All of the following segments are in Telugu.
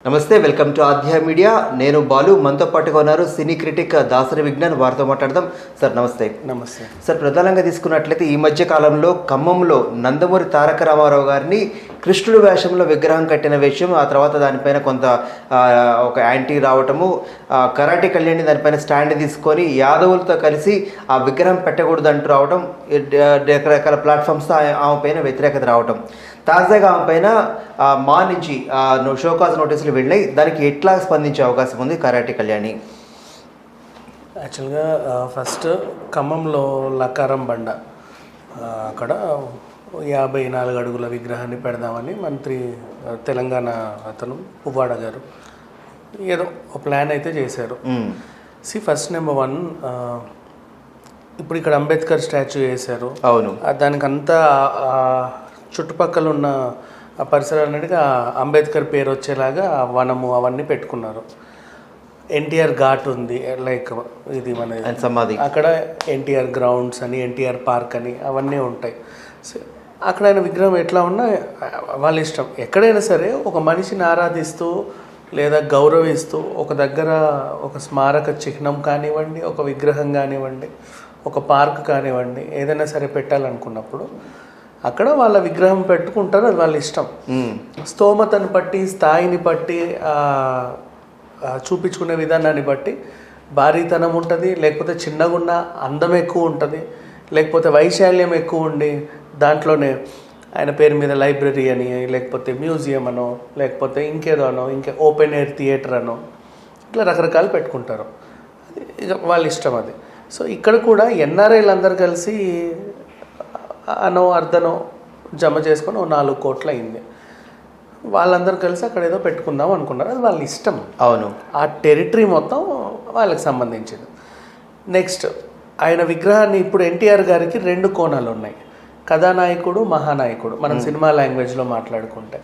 నమస్తే, వెల్కమ్ టు ఆధ్యాయ మీడియా. నేను బాలు, మనతో పాటుగా ఉన్నారు సినీ క్రిటిక్ దాసరి విజ్ఞాన్. వారితో మాట్లాడదాం. సార్ నమస్తే. నమస్తే సార్, ప్రధానంగా తీసుకున్నట్లయితే ఈ మధ్య కాలంలో ఖమ్మంలో నందమూరి తారక రామారావు గారిని కృష్ణుడి వేషంలో విగ్రహం కట్టిన విషయం, ఆ తర్వాత దానిపైన కొంత ఒక యాంటీ రావటము, కరాటే కళ్యాణి దానిపైన స్టాండ్ తీసుకొని యాదవులతో కలిసి ఆ విగ్రహం పెట్టకూడదు అంటూ రావటం, రకరకాల ప్లాట్ఫామ్స్తో ఆమె పైన వ్యతిరేకత రావటం, తాజాగా ఆమె పైన మా నుంచి షోకాజ్ నోటీసులు వెళ్ళినాయి. దానికి ఎట్లా స్పందించే అవకాశం ఉంది కరాటే కళ్యాణి? యాక్చువల్గా ఫస్ట్ ఖమ్మంలో లకారం బండ అక్కడ 54 అడుగుల విగ్రహాన్ని పెడదామని మంత్రి తెలంగాణ అతను పువ్వాడ గారు ఏదో ఒక ప్లాన్ అయితే చేశారు. ఫస్ట్ నెంబర్ 1, ఇప్పుడు ఇక్కడ అంబేద్కర్ స్టాచ్యూ వేశారు. అవును, దానికంతా చుట్టుపక్కల ఉన్న ఆ పరిసరాలన్నిటికీ అంబేద్కర్ పేరు వచ్చేలాగా వనము అవన్నీ పెట్టుకున్నారు. ఎన్టీఆర్ ఘాట్ ఉంది, లైక్ ఇది మన సమాధి, అక్కడ ఎన్టీఆర్ గ్రౌండ్స్ అని, ఎన్టీఆర్ పార్క్ అని అవన్నీ ఉంటాయి. సో అక్కడ ఆయన విగ్రహం ఎట్లా ఉన్నా వాళ్ళ ఇష్టం. ఎక్కడైనా సరే ఒక మనిషిని ఆరాధిస్తూ లేదా గౌరవిస్తూ ఒక దగ్గర ఒక స్మారక చిహ్నం కానివ్వండి, ఒక విగ్రహం కానివ్వండి, ఒక పార్క్ కానివ్వండి, ఏదైనా సరే పెట్టాలనుకున్నప్పుడు అక్కడ వాళ్ళ విగ్రహం పెట్టుకుంటారు. అది వాళ్ళ ఇష్టం. స్తోమతను బట్టి, స్థాయిని బట్టి, చూపించుకునే విధానాన్ని బట్టి భారీతనం ఉంటుంది, లేకపోతే చిన్నగా ఉన్న అందం ఎక్కువ ఉంటుంది, లేకపోతే వైశాల్యం ఎక్కువ ఉండి దాంట్లోనే ఆయన పేరు మీద లైబ్రరీ అని, లేకపోతే మ్యూజియం అనో, లేకపోతే ఇంకేదో అనో, ఓపెన్ ఎయిర్ థియేటర్ అనో, ఇట్లా రకరకాలు పెట్టుకుంటారు. అది ఇక వాళ్ళ ఇష్టం అది. సో ఇక్కడ కూడా ఎన్ఆర్ఐలు అందరు కలిసి అనో అర్ధనో జమ చేసుకొని 4 కోట్లు అయింది. వాళ్ళందరూ కలిసి అక్కడ ఏదో పెట్టుకుందాం అనుకున్నారు. అది వాళ్ళ ఇష్టం. అవును, ఆ టెరిటరీ మొత్తం వాళ్ళకి సంబంధించింది. నెక్స్ట్, ఆయన విగ్రహాన్ని ఇప్పుడు ఎన్టీఆర్ గారికి 2 కోణాలు ఉన్నాయి. కథానాయకుడు, మహానాయకుడు. మనం సినిమా లాంగ్వేజ్లో మాట్లాడుకుంటే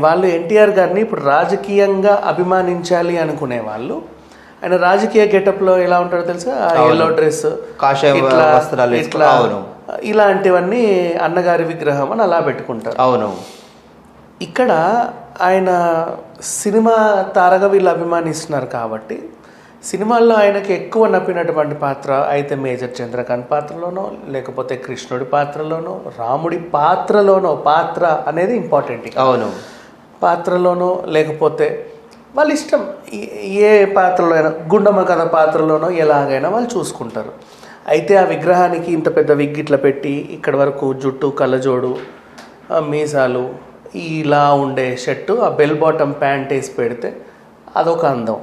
వాళ్ళు ఎన్టీఆర్ గారిని ఇప్పుడు రాజకీయంగా అభిమానించాలి అనుకునే వాళ్ళు, ఆయన రాజకీయ గెటప్లో ఎలా ఉంటాడో తెలుసా, ఎల్లో డ్రెస్, ఇట్లా ఇలాంటివన్నీ అన్నగారి విగ్రహం అని అలా పెట్టుకుంటారు. అవును, ఇక్కడ ఆయన సినిమా తారగా వీళ్ళు అభిమానిస్తున్నారు కాబట్టి సినిమాల్లో ఆయనకి ఎక్కువ నప్పినటువంటి పాత్ర అయితే మేజర్ చంద్రకాంత్ పాత్రలోనో, లేకపోతే కృష్ణుడి పాత్రలోనో, రాముడి పాత్రలోనో, పాత్ర అనేది ఇంపార్టెంట్. అవును, పాత్రలోనో లేకపోతే వాళ్ళ ఇష్టం, ఏ పాత్రలో అయినా, గుండమ్మ కథ పాత్రలోనో ఎలాగైనా వాళ్ళు చూసుకుంటారు. అయితే ఆ విగ్రహానికి ఇంత పెద్ద విగ్ ఇట్లా పెట్టి ఇక్కడ వరకు జుట్టు, కళ్ళజోడు, మీసాలు, ఇలా ఉండే షర్టు, ఆ బెల్ బాటమ్ ప్యాంట్ వేసి పెడితే అదొక అందం.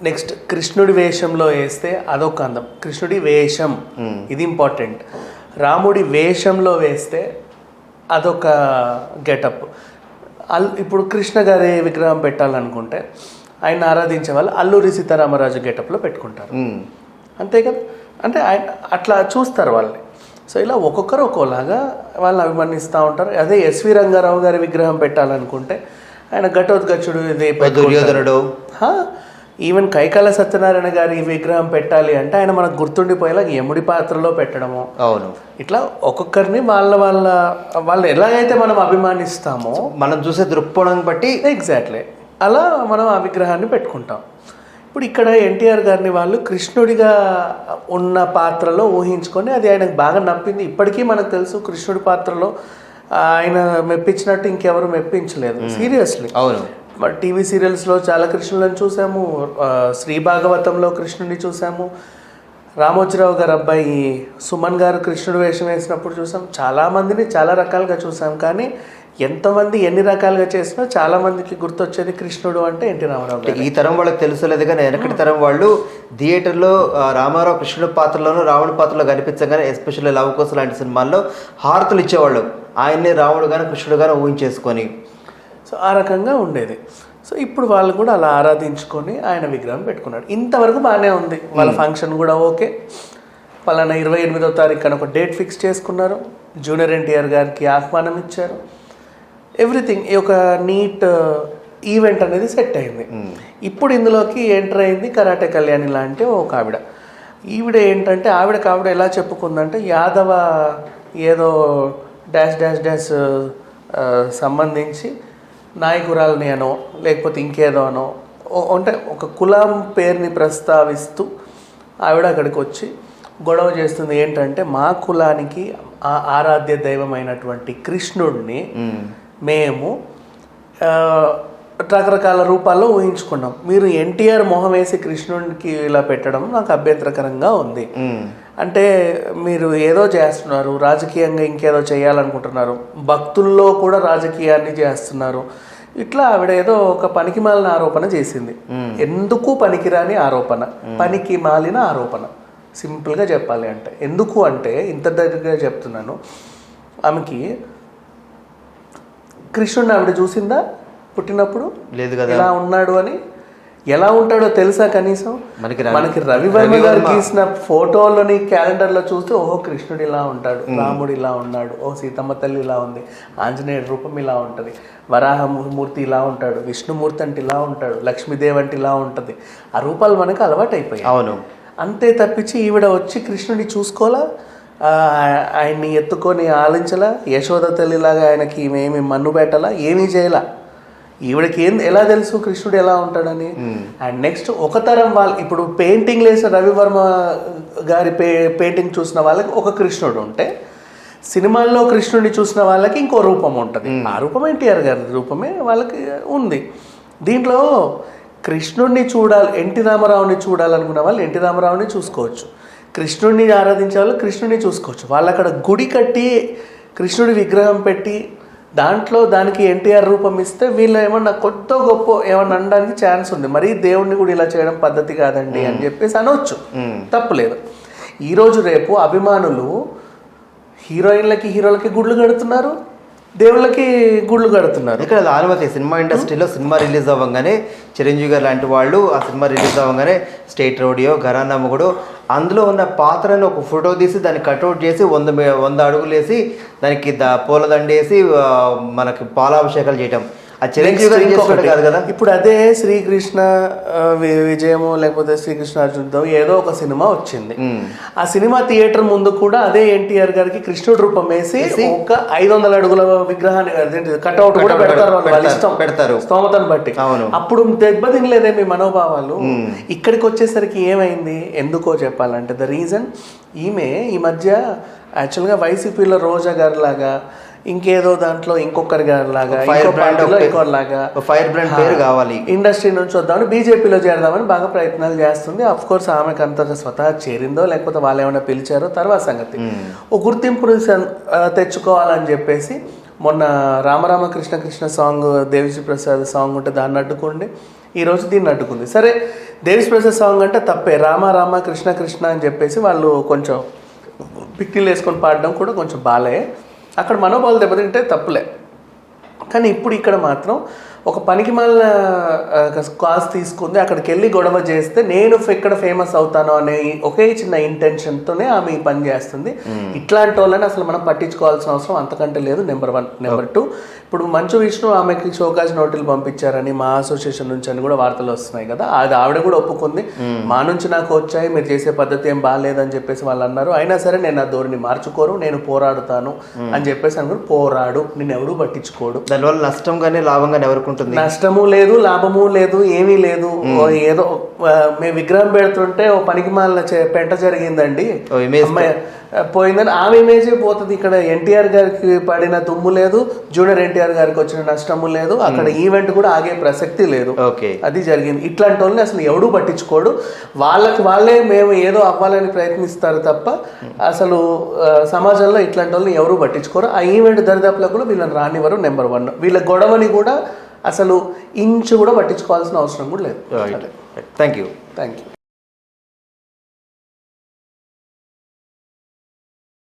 నెక్స్ట్, కృష్ణుడి వేషంలో వేస్తే అదొక అందం. కృష్ణుడి వేషం ఇది ఇంపార్టెంట్. రాముడి వేషంలో వేస్తే అదొక గెటప్. ఇప్పుడు కృష్ణ గారి విగ్రహం పెట్టాలనుకుంటే ఆయన ఆరాధించే వాళ్ళు అల్లూరి సీతారామరాజు గెటప్లో పెట్టుకుంటారు. అంతే కదా, అంటే ఆయన అట్లా చూస్తారు వాళ్ళని. సో ఇలా ఒక్కొక్కరు ఒక్కోలాగా వాళ్ళని అభిమానిస్తూ ఉంటారు. అదే ఎస్వి రంగారావు గారి విగ్రహం పెట్టాలనుకుంటే ఆయన ఘటోత్కచుడు, ఇది దుర్యోధనుడు, ఈవెన్ కైకాల సత్యనారాయణ గారి విగ్రహం పెట్టాలి అంటే ఆయన మనకు గుర్తుండిపోయేలా యముడి పాత్రలో పెట్టడము. అవును, ఇట్లా ఒక్కొక్కరిని వాళ్ళు ఎలాగైతే మనం అభిమానిస్తామో, మనం చూసే దృక్పథం బట్టి ఎగ్జాక్ట్లీ అలా మనం ఆ విగ్రహాన్ని పెట్టుకుంటాం. ఇప్పుడు ఇక్కడ ఎన్టీఆర్ గారిని వాళ్ళు కృష్ణుడిగా ఉన్న పాత్రలో ఊహించుకొని అది ఆయనకు బాగా నప్పింది. ఇప్పటికీ మనకు తెలుసు కృష్ణుడి పాత్రలో ఆయన మెప్పించినట్టు ఇంకెవరు మెప్పించలేదు, సీరియస్లీ. అవును, మరి టీవీ సీరియల్స్లో చాలా కృష్ణులను చూసాము, శ్రీ భాగవతంలో కృష్ణుని చూసాము, రామోజీరావు గారు అబ్బాయి సుమన్ గారు కృష్ణుడు వేషం వేసినప్పుడు చూసాం, చాలామందిని చాలా రకాలుగా చూసాం. కానీ ఎంతమంది ఎన్ని రకాలుగా చేసినా చాలామందికి గుర్తొచ్చేది కృష్ణుడు అంటే ఎన్టీ రామారావు గారు. ఈ తరం వాళ్ళకి తెలుసలేదు, కానీ వెనకటి తరం వాళ్ళు థియేటర్లో రామారావు కృష్ణుడు పాత్రలోనూ రావణుడి పాత్రలో కనిపించగానే, ఎస్పెషల్లీ లవ్ కోసం లాంటి సినిమాల్లో హారతులు ఇచ్చేవాళ్ళు, ఆయన్ని రాముడు కానీ కృష్ణుడు కానీ ఊహించేసుకొని. సో ఆ రకంగా ఉండేది. సో ఇప్పుడు వాళ్ళు కూడా అలా ఆరాధించుకొని ఆయన విగ్రహం పెట్టుకున్నాడు. ఇంతవరకు బాగానే ఉంది. వాళ్ళ ఫంక్షన్ కూడా ఓకే. పలానా 28వ తారీఖు అని ఒక డేట్ ఫిక్స్ చేసుకున్నారు. జూనియర్ ఎన్టీఆర్ గారికి ఆహ్వానం ఇచ్చారు. ఎవ్రీథింగ్ ఒక నీట్ ఈవెంట్ అనేది సెట్ అయింది. ఇప్పుడు ఇందులోకి ఎంటర్ అయింది కరాటే కళ్యాణి లాంటి ఒక ఆవిడ. ఈవిడ ఏంటంటే ఆవిడ ఎలా చెప్పుకుందంటే యాదవ ఏదో డాష్ డాష్ డాష్ సంబంధించి నాయకురాలని అనో లేకపోతే ఇంకేదో అనో అంటే ఒక కులం పేరుని ప్రస్తావిస్తూ ఆవిడ అక్కడికి వచ్చి గొడవ చేస్తుంది. ఏంటంటే మా కులానికి ఆరాధ్య దైవమైనటువంటి కృష్ణుడిని మేము రకరకాల రూపాల్లో ఊహించుకున్నాం. మీరు ఎన్టీఆర్ మొహం వేసి కృష్ణుడికి ఇలా పెట్టడం నాకు అభ్యంతరకరంగా ఉంది. అంటే మీరు ఏదో చేస్తున్నారు, రాజకీయంగా ఇంకేదో చేయాలనుకుంటున్నారు, భక్తుల్లో కూడా రాజకీయాన్ని చేస్తున్నారు. ఇట్లా ఆవిడ ఏదో ఒక పనికి మాలిన ఆరోపణ చేసింది. ఎందుకు పనికిరాని ఆరోపణ, పనికి మాలిన ఆరోపణ, సింపుల్గా చెప్పాలి అంటే. ఎందుకు అంటే ఇంత దగ్గరగా చెప్తున్నాను, ఆమెకి కృష్ణుడిని ఆవిడ చూసిందా పుట్టినప్పుడు? లేదు కదా. ఎలా ఉన్నాడు అని, ఎలా ఉంటాడో తెలుసా కనీసం? మనకి రవివర్మ గారు గీసిన ఫోటోలోని క్యాలెండర్లో చూస్తే ఓహో కృష్ణుడు ఇలా ఉంటాడు, రాముడు ఇలా ఉన్నాడు, ఓ సీతమ్మ తల్లి ఇలా ఉంది, ఆంజనేయుడు రూపం ఇలా ఉంటుంది, వరాహమూర్తి ఇలా ఉంటాడు, విష్ణుమూర్తి అంటే ఇలా ఉంటాడు, లక్ష్మీదేవి అంటే ఇలా ఉంటుంది. ఆ రూపాలు మనకు అలవాటు అయిపోయాయి. అవును. అంతే తప్పించి ఈవిడ వచ్చి కృష్ణుడిని చూసుకోవాలా, ఆయన్ని ఎత్తుకొని ఆలించలా, యశోద తల్లిలాగా ఆయనకి ఏమి మన్ను పెట్టాలా, ఏమీ చేయాల. ఈవిడకి ఎలా తెలుసు కృష్ణుడు ఎలా ఉంటాడని? అండ్ నెక్స్ట్ ఒక తరం వాళ్ళు ఇప్పుడు పెయింటింగ్ వేసిన రవివర్మ గారి పెయింటింగ్ చూసిన వాళ్ళకి ఒక కృష్ణుడు ఉంటే, సినిమాల్లో కృష్ణుడిని చూసిన వాళ్ళకి ఇంకో రూపం ఉంటుంది. ఆ రూపం ఎన్టీఆర్ గారి రూపమే వాళ్ళకి ఉంది. దీంట్లో కృష్ణుడిని ఎన్టీ రామారావుని చూడాలనుకున్న వాళ్ళు ఎన్టీ రామారావుని చూసుకోవచ్చు, కృష్ణుడిని ఆరాధించే వాళ్ళు కృష్ణుడిని చూసుకోవచ్చు. వాళ్ళు అక్కడ గుడి కట్టి కృష్ణుడి విగ్రహం పెట్టి దానికి ఎన్టీఆర్ రూపం ఇస్తే వీళ్ళు ఏమన్నా కొత్త గొప్ప ఏమన్నా అనడానికి ఛాన్స్ ఉంది. మరి దేవుణ్ణి కూడా ఇలా చేయడం పద్ధతి కాదండి అని చెప్పేసి అనవచ్చు, తప్పులేదు. ఈరోజు రేపు అభిమానులు హీరోయిన్లకి హీరోలకి గుడ్లు కడుతున్నారు, దేవుళ్ళకి గుళ్ళు కడుతున్నారు. ఇక్కడ ఆనవాయితీ సినిమా ఇండస్ట్రీలో సినిమా రిలీజ్ అవ్వగానే చిరంజీవి గారు లాంటి వాళ్ళు ఆ సినిమా రిలీజ్ అవ్వగానే స్టేట్ రోడియో, ఘరానా మొగుడు, అందులో ఉన్న పాత్రను ఒక ఫోటో తీసి దాన్ని కట్అవుట్ చేసి 100 అడుగులు వేసి దానికి పూలదండ వేసి మనకి పాలాభిషేకాలు చేయటం, ఆ చిరంజీవి గారు చేసుకోవడం కాదు కదా. ఇప్పుడు అదే శ్రీకృష్ణ విజయము లేకపోతే శ్రీకృష్ణ అర్జున్తో ఏదో ఒక సినిమా వచ్చింది. ఆ సినిమా థియేటర్ ముందు కూడా అదే ఎన్టీఆర్ గారికి కృష్ణుడు రూపం వేసి ఒక 500 అడుగుల విగ్రహాన్ని కట్అవుట్ కూడా పెడతారు స్తోమతను బట్టి. అప్పుడు దెబ్బతినలేదే మీ మనోభావాలు. ఇక్కడికి వచ్చేసరికి ఏమైంది? ఎందుకో చెప్పాలంటే ద రీజన్, ఈమె ఈ మధ్య యాక్చువల్గా వైసీపీలో రోజా గారి లాగా, ఇంకేదో దాంట్లో ఇంకొకరి గారి లాగా, ఇంకోలాగా ఫైర్ బ్రాండ్ పేరు కావాలి, ఇండస్ట్రీ నుంచి వద్దామని బీజేపీలో చేరదామని బాగా ప్రయత్నాలు చేస్తుంది. అఫ్ కోర్స్ ఆమెకు అంత స్వతహా చేరిందో లేకపోతే వాళ్ళు ఏమైనా పిలిచారో తర్వాత సంగతి. ఓ గుర్తింపుని తెచ్చుకోవాలని చెప్పేసి మొన్న రామరామ కృష్ణ కృష్ణ సాంగ్, దేవిశ్రీ ప్రసాద్ సాంగ్ ఉంటే దాన్ని అడ్డుకోండి, ఈరోజు దీన్ని అడ్డుకుంది. సరే దేవిశ్రీ ప్రసాద్ సాంగ్ అంటే తప్పే, రామ రామ కృష్ణ కృష్ణ అని చెప్పేసి వాళ్ళు కొంచెం పిక్కిలు వేసుకొని పాడడం కూడా కొంచెం బాలే, అక్కడ మనోభావాలు దెబ్బతింటే తప్పులే. కానీ ఇప్పుడు ఇక్కడ మాత్రం ఒక పనికి మాలిన కాజ్ తీసుకుంది, అక్కడికి వెళ్ళి గొడవ చేస్తే నేను ఎక్కడ ఫేమస్ అవుతాను అనే ఒకే చిన్న ఇంటెన్షన్తోనే ఆమె ఈ పని చేస్తుంది. ఇట్లాంటి వాళ్ళని అసలు మనం పట్టించుకోవాల్సిన అవసరం అంతకంటే లేదు. నెంబర్ 1. నెంబర్ 2, ఇప్పుడు మంచు విష్ణు ఆమెకి షోకాజ్ నోటీలు పంపించారని మా అసోసియేషన్ నుంచి అని కూడా వార్తలు వస్తున్నాయి కదా, అది ఆవిడ కూడా ఒప్పుకుంది. మా నుంచి నాకు వచ్చాయి, మీరు చేసే పద్ధతి ఏం బాగాలేదని చెప్పేసి వాళ్ళు అన్నారు. అయినా సరే నేను ఆ ధోరణి మార్చుకోరు, నేను పోరాడుతాను అని చెప్పేసి అనుకుని పోరాడు, నేను ఎవరు పట్టించుకోడు. దానివల్ల నష్టం కానీ లాభం కానీ ఎవరికి ఉంటుంది? నష్టము లేదు, లాభము లేదు, ఏమీ లేదు. ఏదో మేము విగ్రహం పెడుతుంటే ఓ పనికి మాలిన పెంట జరిగిందండి, పోయిందని ఆమె ఇమేజే పోతుంది. ఇక్కడ ఎన్టీఆర్ గారికి పడిన దుమ్ము లేదు, జూనియర్ ఎన్టీఆర్ గారికి వచ్చిన నష్టము లేదు, అక్కడ ఈవెంట్ కూడా ఆగే ప్రసక్తి లేదు. అది జరిగింది. ఇట్లాంటి వాళ్ళని అసలు ఎవడూ పట్టించుకోడు, వాళ్ళే మేము ఏదో అవ్వాలని ప్రయత్నిస్తారు తప్ప అసలు సమాజంలో ఇట్లాంటి వాళ్ళని ఎవరూ పట్టించుకోరు. ఆ ఈవెంట్ దరిదాపులో కూడా వీళ్ళని రానివ్వరు. నెంబర్ 1, వీళ్ళ గొడవని కూడా అసలు ఇంచు కూడా పట్టించుకోవాల్సిన అవసరం కూడా లేదు. Thank you.